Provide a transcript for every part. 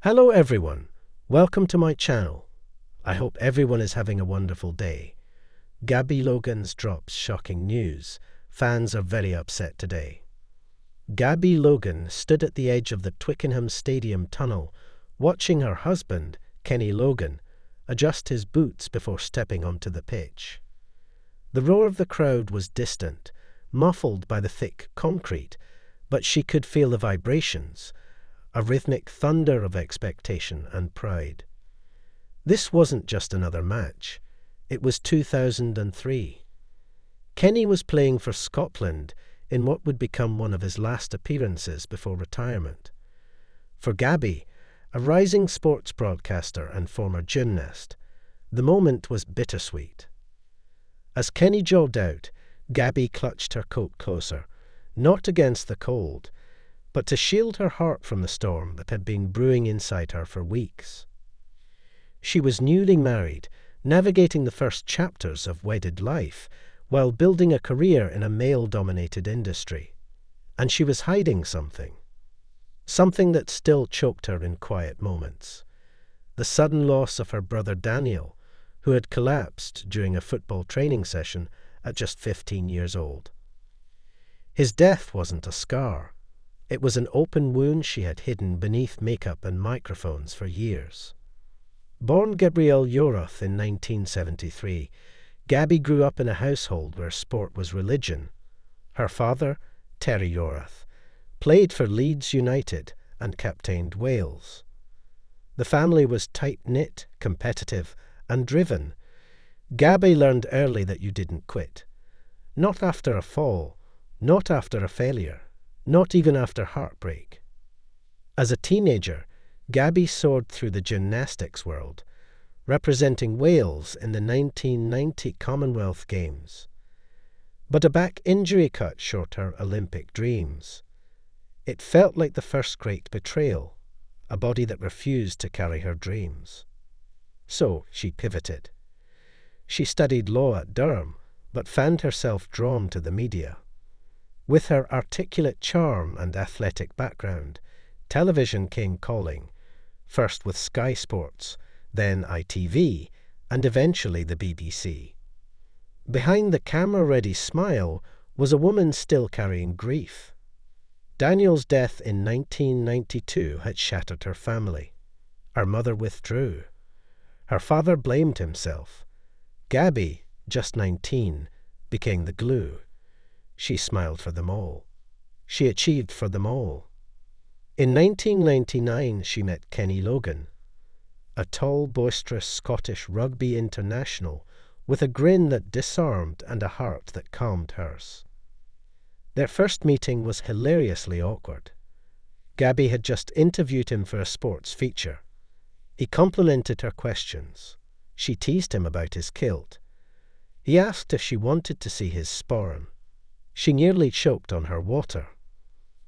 Hello everyone, welcome to my channel. I hope everyone is having a wonderful day. Gabby Logan's drops shocking news. Fans are very upset today. Gabby Logan stood at the edge of the Twickenham Stadium tunnel, watching her husband, Kenny Logan, adjust his boots before stepping onto the pitch. The roar of the crowd was distant, muffled by the thick concrete, but she could feel the vibrations, a rhythmic thunder of expectation and pride. This wasn't just another match. It was 2003. Kenny was playing for Scotland in what would become one of his last appearances before retirement. For Gabby, a rising sports broadcaster and former gymnast, the moment was bittersweet. As Kenny jogged out, Gabby clutched her coat closer, not against the cold, but to shield her heart from the storm that had been brewing inside her for weeks. She was newly married, navigating the first chapters of wedded life, while building a career in a male-dominated industry. And she was hiding something that still choked her in quiet moments. The sudden loss of her brother Daniel, who had collapsed during a football training session at just 15 years old. His death wasn't a scar. It was an open wound she had hidden beneath makeup and microphones for years. Born Gabrielle Yorath in 1973, Gabby grew up in a household where sport was religion. Her father, Terry Yorath, played for Leeds United and captained Wales. The family was tight-knit, competitive, and driven. Gabby learned early that you didn't quit. Not after a fall, not after a failure, not even after heartbreak. As a teenager, Gabby soared through the gymnastics world, representing Wales in the 1990 Commonwealth Games. But a back injury cut short her Olympic dreams. It felt like the first great betrayal, a body that refused to carry her dreams. So she pivoted. She studied law at Durham, but found herself drawn to the media. With her articulate charm and athletic background, television came calling, first with Sky Sports, then ITV, and eventually the BBC. Behind the camera-ready smile was a woman still carrying grief. Daniel's death in 1992 had shattered her family. Her mother withdrew. Her father blamed himself. Gabby, just 19, became the glue. She smiled for them all. She achieved for them all. In 1999, she met Kenny Logan, a tall, boisterous Scottish rugby international with a grin that disarmed and a heart that calmed hers. Their first meeting was hilariously awkward. Gabby had just interviewed him for a sports feature. He complimented her questions. She teased him about his kilt. He asked if she wanted to see his sporran. She nearly choked on her water.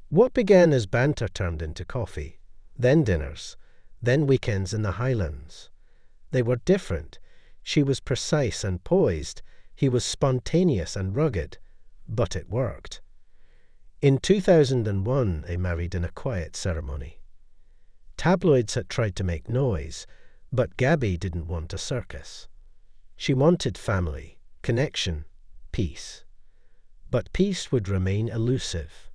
What began as banter turned into coffee, then dinners, then weekends in the Highlands. They were different. She was precise and poised. He was spontaneous and rugged. But it worked. In 2001, they married in a quiet ceremony. Tabloids had tried to make noise, but Gabby didn't want a circus. She wanted family, connection, peace. But peace would remain elusive.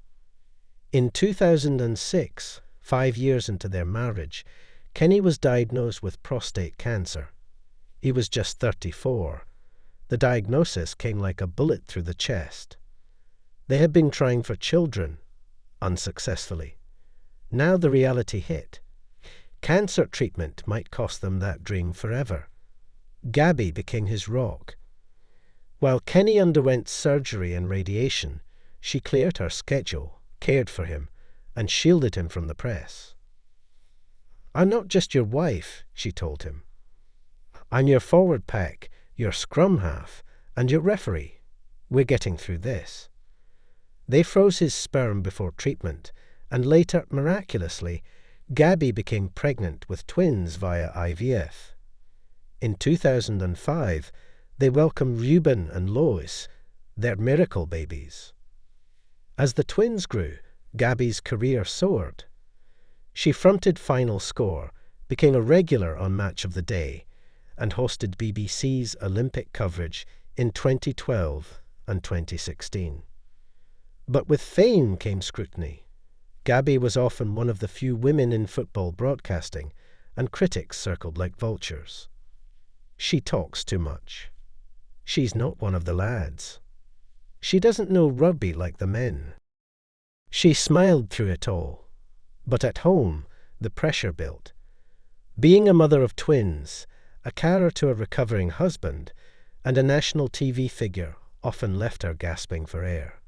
In 2006, 5 years into their marriage, Kenny was diagnosed with prostate cancer. He was just 34. The diagnosis came like a bullet through the chest. They had been trying for children, unsuccessfully. Now the reality hit. Cancer treatment might cost them that dream forever. Gabby became his rock. While Kenny underwent surgery and radiation, she cleared her schedule, cared for him, and shielded him from the press. "I'm not just your wife," she told him. "I'm your forward pack, your scrum half, and your referee. We're getting through this." They froze his sperm before treatment, and later, miraculously, Gabby became pregnant with twins via IVF. In 2005, they welcomed Ruben and Lois, their miracle babies. As the twins grew, Gabby's career soared. She fronted Final Score, became a regular on Match of the Day, and hosted BBC's Olympic coverage in 2012 and 2016. But with fame came scrutiny. Gabby was often one of the few women in football broadcasting, and critics circled like vultures. She talks too much. She's not one of the lads. She doesn't know rugby like the men. She smiled through it all. But at home, the pressure built. Being a mother of twins, a carer to a recovering husband, and a national TV figure often left her gasping for air.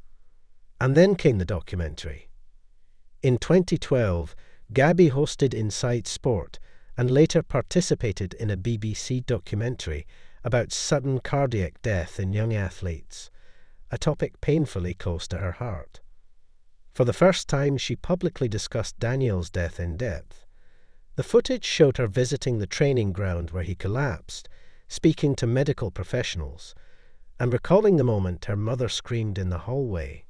And then came the documentary. In 2012, Gabby hosted Inside Sport and later participated in a BBC documentary about sudden cardiac death in young athletes, a topic painfully close to her heart. For the first time, she publicly discussed Daniel's death in depth. The footage showed her visiting the training ground where he collapsed, speaking to medical professionals, and recalling the moment her mother screamed in the hallway.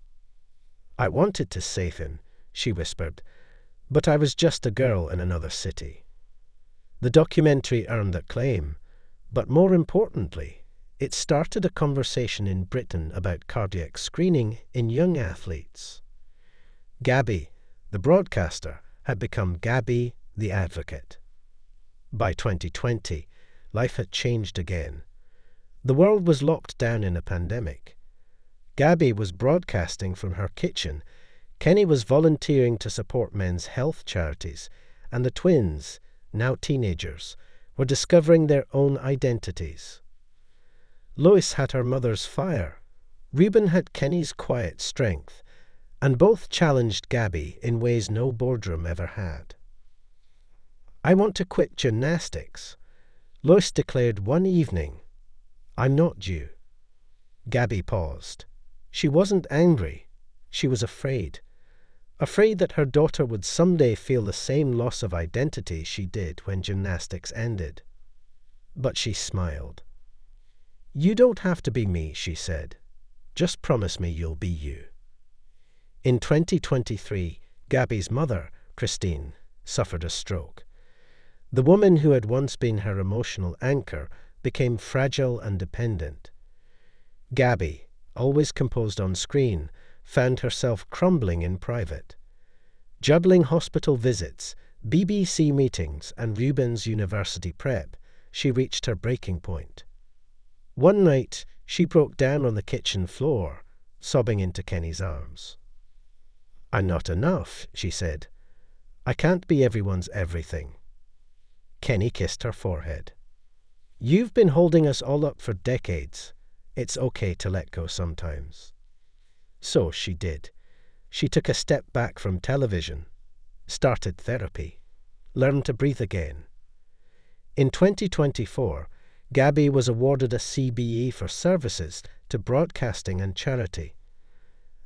"I wanted to save him," she whispered, "but I was just a girl in another city." The documentary earned acclaim, but more importantly, it started a conversation in Britain about cardiac screening in young athletes. Gabby, the broadcaster, had become Gabby, the advocate. By 2020, life had changed again. The world was locked down in a pandemic. Gabby was broadcasting from her kitchen, Kenny was volunteering to support men's health charities, and the twins, now teenagers, were discovering their own identities. Lois had her mother's fire. Reuben had Kenny's quiet strength, and both challenged Gabby in ways no boardroom ever had. "I want to quit gymnastics," Lois declared one evening. "I'm not due." Gabby paused. She wasn't angry. She was afraid. Afraid that her daughter would someday feel the same loss of identity she did when gymnastics ended. But she smiled. "You don't have to be me," she said. "Just promise me you'll be you." In 2023, Gabby's mother, Christine, suffered a stroke. The woman who had once been her emotional anchor became fragile and dependent. Gabby, always composed on screen, found herself crumbling in private. Juggling hospital visits, BBC meetings, and Reuben's university prep, she reached her breaking point. One night, she broke down on the kitchen floor, sobbing into Kenny's arms. "I'm not enough," she said. "I can't be everyone's everything." Kenny kissed her forehead. "You've been holding us all up for decades. It's okay to let go sometimes." So she did. She took a step back from television, started therapy, learned to breathe again. In 2024, Gabby was awarded a CBE for services to broadcasting and charity.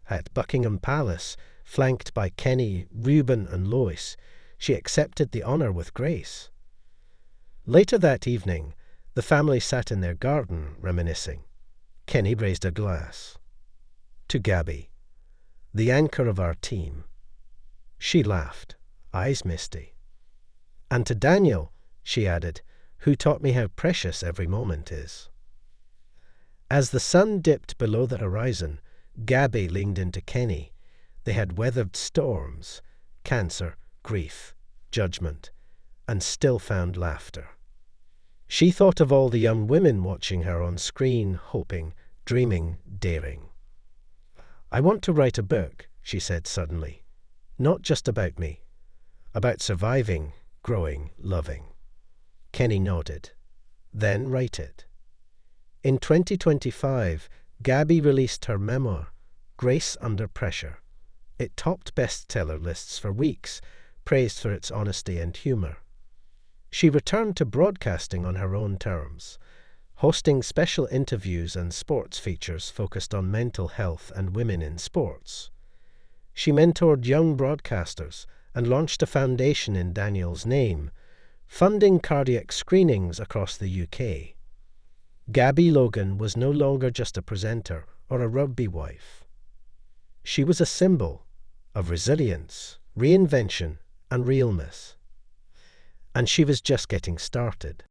At Buckingham Palace, flanked by Kenny, Reuben, and Lois, she accepted the honour with grace. Later that evening, the family sat in their garden, reminiscing. Kenny raised a glass. "To Gabby, the anchor of our team." She laughed, eyes misty. "And to Daniel," she added, "who taught me how precious every moment is." As the sun dipped below the horizon, Gabby leaned into Kenny. They had weathered storms, cancer, grief, judgment, and still found laughter. She thought of all the young women watching her on screen, hoping, dreaming, daring. "I want to write a book," she said suddenly. "Not just about me. About surviving, growing, loving." Kenny nodded. "Then write it." In 2025, Gabby released her memoir, Grace Under Pressure. It topped bestseller lists for weeks, praised for its honesty and humour. She returned to broadcasting on her own terms, hosting special interviews and sports features focused on mental health and women in sports. She mentored young broadcasters and launched a foundation in Daniel's name, funding cardiac screenings across the UK. Gabby Logan was no longer just a presenter or a rugby wife. She was a symbol of resilience, reinvention, and realness. And she was just getting started.